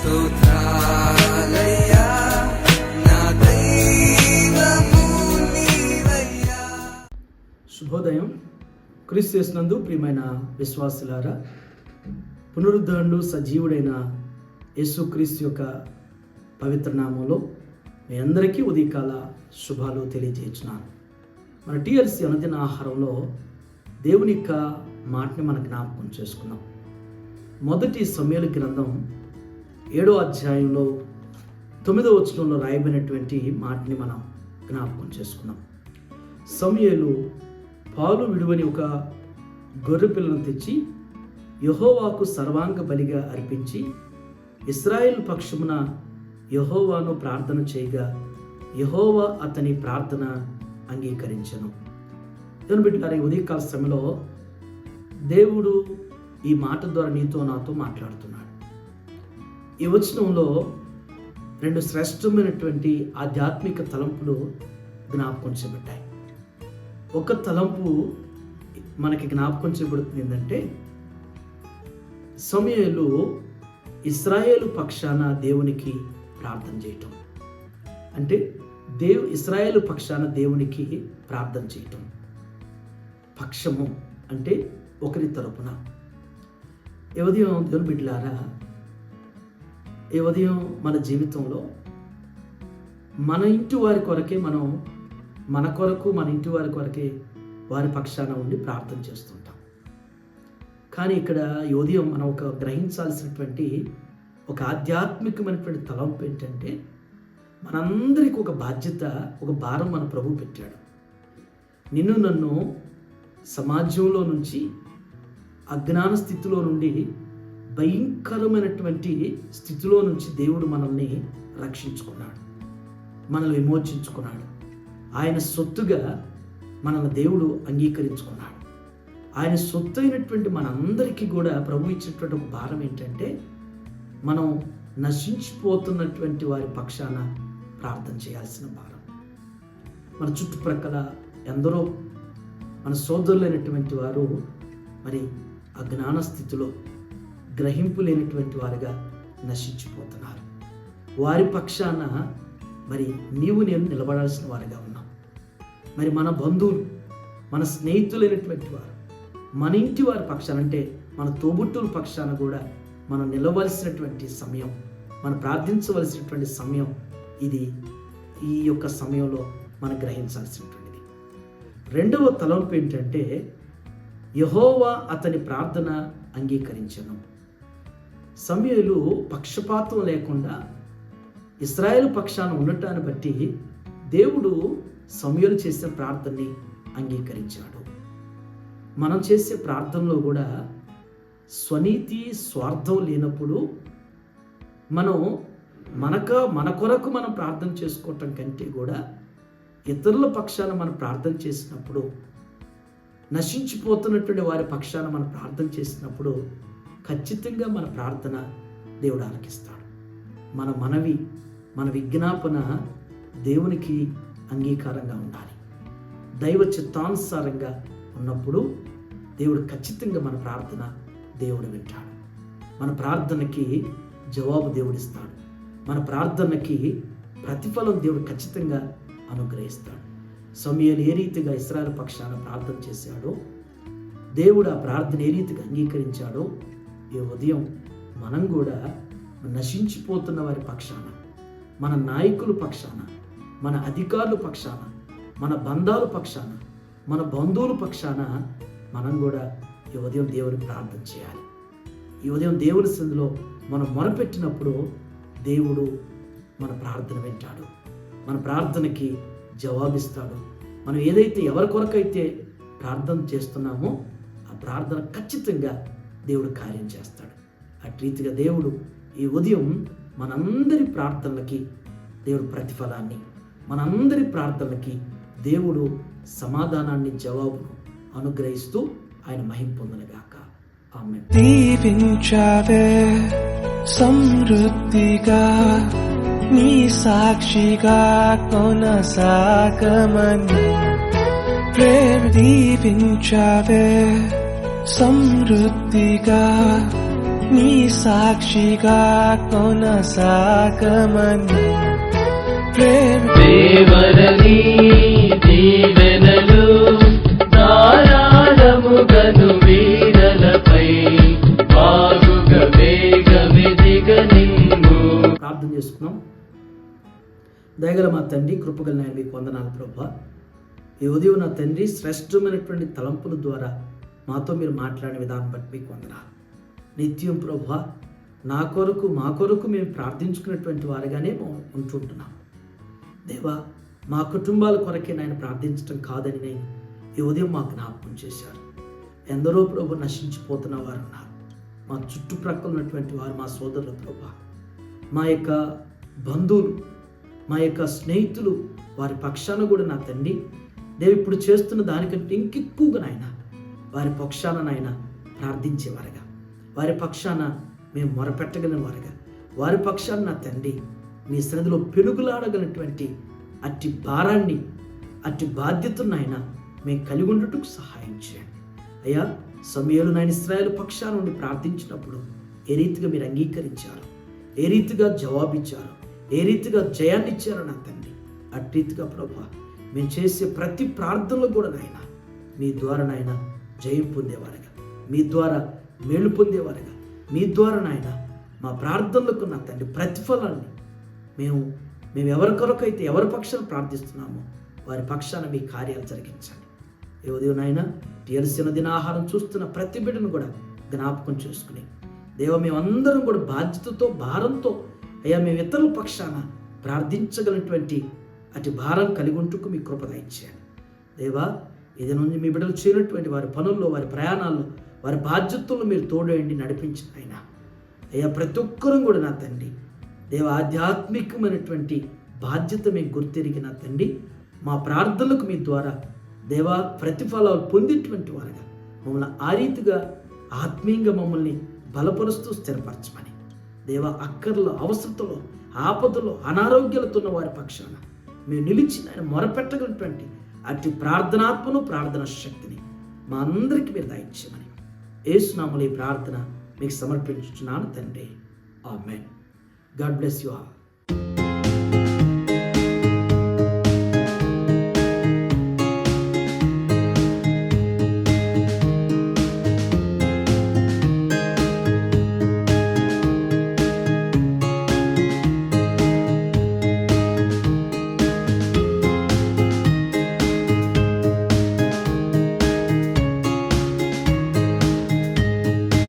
స్తోత్రాలయ్యా నా దైవము నీవయ్యా. శుభోదయం. క్రీస్తు యేసునందు ప్రియమైన విశ్వాసులారా, పునరుద్ధరణుడు సజీవుడైన యేసుక్రీస్తు యొక్క పవిత్ర నామంలో మీ అందరికీ ఉదయకాల శుభాలు తెలియజేస్తున్నాను. మన టీఆర్సీ అనుదిన ఆహారంలో దేవుని యొక్క మాటని మనం జ్ఞాపకం చేసుకున్నాం. మొదటి సమూయేలు గ్రంథం 7వ అధ్యాయంలో 9వ వచనంలో రాయబడినటువంటి మాటని మనం జ్ఞాపకం చేసుకున్నాం. సమూయేలు పాలు విడువని ఒక గొర్రె పిల్లను తెచ్చి యెహోవాకు సర్వాంగ బలిగా అర్పించి ఇశ్రాయేలు పక్షమున యెహోవాను ప్రార్థన చేయగా యెహోవా అతని ప్రార్థన అంగీకరించెను. దేవుని బిడ్డలారా, ఈ ఉదయకాల సమయంలో దేవుడు ఈ మాట ద్వారా నీతో నాతో మాట్లాడుతున్నాడు. ఈ వచనంలో 2 శ్రేష్టమైనటువంటి ఆధ్యాత్మిక తలంపులు జ్ఞాపకం చేయబడ్డాయి. ఒక తలంపు మనకి జ్ఞాపకం చేయబడుతుంది ఏంటంటే, సమూయేలు ఇశ్రాయేలు పక్షాన దేవునికి ప్రార్థన చేయటం. అంటే ఇశ్రాయేలు పక్షాన దేవునికి ప్రార్థన చేయటం. పక్షము అంటే ఒకరి తరపున. ఈ ఉదయం దేవుని బిడ్డలారా, ఈ ఉదయం మన జీవితంలో మన ఇంటి వారి కొరకే మన కొరకు మన ఇంటి వారి కొరకే వారి పక్షాన ఉండి ప్రార్థన చేస్తుంటాం. కానీ ఇక్కడ ఈ ఉదయం మనం గ్రహించాల్సినటువంటి ఒక ఆధ్యాత్మికమైనటువంటి తలంపు ఏంటంటే, మనందరికీ ఒక బాధ్యత, ఒక భారం మన ప్రభువు పెట్టాడు. నిన్ను నన్ను సమాజంలో నుంచి, అజ్ఞాన స్థితిలో నుండి భయంకరమైనటువంటి స్థితిలో నుంచి దేవుడు మనల్ని రక్షించుకున్నాడు, మనల్ని విమోచించుకున్నాడు. ఆయన సొత్తుగా మనల్ని దేవుడు అంగీకరించుకున్నాడు. ఆయన సొత్తు అయినటువంటి మనందరికీ కూడా ప్రభు ఇచ్చినటువంటి ఒక భారం ఏంటంటే, మనం నశించిపోతున్నటువంటి వారి పక్షాన ప్రార్థన చేయాల్సిన భారం. మన చుట్టుప్రక్కల ఎందరో మన సోదరులైనటువంటి వారు మరి అజ్ఞాన స్థితిలో గ్రహింపు లేనటువంటి వారుగా నశించిపోతున్నారు. వారి పక్షాన మరి నీవు నేను నిలబడాల్సిన వారిగా ఉన్నాం. మరి మన బంధువులు, మన స్నేహితులైనటువంటి వారు, మన ఇంటి వారి పక్షాన, అంటే మన తోబుట్టుల పక్షాన కూడా మనం నిలవలసినటువంటి సమయం, మనం ప్రార్థించవలసినటువంటి సమయం ఇది. ఈ యొక్క సమయంలో మనం గ్రహించాల్సినటువంటిది. 2వ తలంపు ఏంటంటే, యెహోవా అతని ప్రార్థన అంగీకరించెను. సమూయేలు పక్షపాతం లేకుండా ఇశ్రాయేలు పక్షాన ఉండటాన్ని బట్టి దేవుడు సమూయేలు చేసిన ప్రార్థనని అంగీకరించాడు. మనం చేసే ప్రార్థనలో కూడా స్వనీతి, స్వార్థం లేనప్పుడు మన కొరకు మనం ప్రార్థన చేసుకోవటం కంటే కూడా ఇతరుల పక్షాన మనం ప్రార్థన చేసినప్పుడు, నశించిపోతున్నటువంటి వారి పక్షాన మనం ప్రార్థన చేసినప్పుడు ఖచ్చితంగా మన ప్రార్థన దేవుడు ఆలకిస్తాడు. మన మనవి, మన విజ్ఞాపన దేవునికి అంగీకారంగా ఉండాలి. దైవ చిత్తానుసారంగా ఉన్నప్పుడు దేవుడు ఖచ్చితంగా మన ప్రార్థన దేవుడు వింటాడు. మన ప్రార్థనకి జవాబు దేవుడిస్తాడు. మన ప్రార్థనకి ప్రతిఫలం దేవుడు ఖచ్చితంగా అనుగ్రహిస్తాడు. సమూయేలు ఏ రీతిగా ఇశ్రాయేలు పక్షాన ప్రార్థన చేశాడో, దేవుడు ఆ ప్రార్థన ఏ రీతిగా అంగీకరించాడో, ఈ ఉదయం మనం కూడా నశించిపోతున్న వారి పక్షాన, మన నాయకుల పక్షాన, మన అధికారుల పక్షాన, మన బంధాల పక్షాన, మన బంధువుల పక్షాన మనం కూడా ఈ ఉదయం దేవుని ప్రార్థన చేయాలి. ఈ ఉదయం దేవుని సన్నిధిలో మనం మొరపెట్టినప్పుడు దేవుడు మన ప్రార్థన వింటాడు, మన ప్రార్థనకి జవాబిస్తాడు. మనం ఏదైతే ఎవరి కొరకైతే ప్రార్థన చేస్తున్నామో ఆ ప్రార్థన ఖచ్చితంగా దేవుడు కార్యం చేస్తాడు. అటు రీతిగా దేవుడు ఈ ఉదయం మనందరి ప్రార్థనలకి దేవుడు ప్రతిఫలాన్ని, మనందరి ప్రార్థనలకి దేవుడు సమాధానాన్ని, జవాబును అనుగ్రహిస్తూ ఆయన మహిమ పొందునుగాక. ఆమేన్. దీవించావే సమృద్ధిగా నీ సాక్షిగా కొనసాగమని, ప్రేమ దీవించావే సమృద్ధిగా నీ సాక్షిగా కొనసాగమని ప్రేమ దేవరని దీవెనలు ధారాళముగను వీరలపై బాగుగా వేగమెదిగ నిన్ను. ప్రార్థన చేసుకున్నాం. దయగల మా తండ్రి, కృపగల నాయన, మీకు వందనాలు ప్రభువా. ఈ ఉదయం నా తండ్రి శ్రేష్టమైనటువంటి తలంపుల ద్వారా మాతో మీరు మాట్లాడిన విధానం బట్టి మీకు వందనాలు. నిత్యం ప్రభువా, నా కొరకు మా కొరకు మేము ప్రార్థించుకున్నటువంటి వారిగానే ఉంటుంటున్నాం దేవా. మా కుటుంబాల కొరకే నాయన ప్రార్థించడం కాదని నేను ఈ ఉదయం మాకు జ్ఞాపకం చేశారు. ఎందరో ప్రభు నశించిపోతున్న వారు ఉన్నారు. మా చుట్టుప్రక్కల ఉన్నటువంటి వారు, మా సోదరుల ప్రభా, మా యొక్క బంధువులు, మా యొక్క స్నేహితులు, వారి పక్షాన కూడా నా తండ్రి దేవు ఇప్పుడు చేస్తున్న దానికంటే ఇంకెక్కువగా నాయన వారి పక్షాన నాయన ప్రార్థించేవారుగా, వారి పక్షాన మేము మొరపెట్టగలిగిన వారుగా, వారి పక్షాన నా తండ్రి మీ సన్నిధిలో పెనుగులాడగలిగినటువంటి అట్టి భారాన్ని, అట్టి బాధ్యతను నాయన మేము కలిగి ఉండటకు సహాయం చేయండి అయ్యా. సమయాలు నాయన ఇశ్రాయేలు పక్షాన నుండి ప్రార్థించినప్పుడు ఏ రీతిగా మీరు అంగీకరించారు, ఏ రీతిగా జవాబిచ్చారు, ఏ రీతిగా జయాన్ని ఇచ్చారో నా తండ్రి, అట్టి రీతిగా ప్రభా మేము చేసే ప్రతి ప్రార్థనలో కూడా నాయన మీ ద్వారా నాయన జయం పొందేవారుగా, మీ ద్వారా మేలు పొందేవారుగా, మీ ద్వారా నాయన మా ప్రార్థనలకు నా తండ్రి ప్రతిఫలాన్ని మేము ఎవరి కొరకైతే ఎవరి పక్షాన ప్రార్థిస్తున్నామో వారి పక్షాన మీ కార్యాలు జరిగించండి. ఈ ఉదయం నాయన టీఎల్సీ దినాహారం చూస్తున్న ప్రతి బిడ్డను కూడా జ్ఞాపకం చేసుకుని దేవ మేమందరం కూడా బాధ్యతతో, భారంతో అయ్యా మేము ఇతరుల పక్షాన ప్రార్థించగలిగినటువంటి అటు భారం కలిగి ఉంటూ మీ కృప దయచేయండి దేవా. ఇది నుంచి మీ బిడ్డలు చేరినటువంటి వారి పనుల్లో, వారి ప్రయాణాల్లో, వారి బాధ్యతల్లో మీరు తోడేయండి, నడిపించిన అయినా అయ్యా ప్రతి ఒక్కరూ కూడా నా తండ్రి దేవ ఆధ్యాత్మికమైనటువంటి బాధ్యత మేము గుర్తెరిగి నా తండ్రి మా ప్రార్థనలకు మీ ద్వారా దేవా ప్రతిఫలాలు పొందేటువంటి వారుగా మమ్మల్ని ఆ రీతిగా ఆత్మీయంగా మమ్మల్ని బలపరుస్తూ స్థిరపరచమని దేవా, అక్కర్లో, అవసరతలో, ఆపదలో, అనారోగ్యాలతో ఉన్న వారి పక్షాన మేము నిలిచి ఆయన మొరపెట్టగలిగినటువంటి అట్టి ప్రార్థనాత్మను, ప్రార్థన శక్తిని మా అందరికీ మీరు దయచేయమని యేసు నామములో ఈ ప్రార్థన మీకు సమర్పించుచున్నాను తండ్రి. ఆమేన్. God bless you all.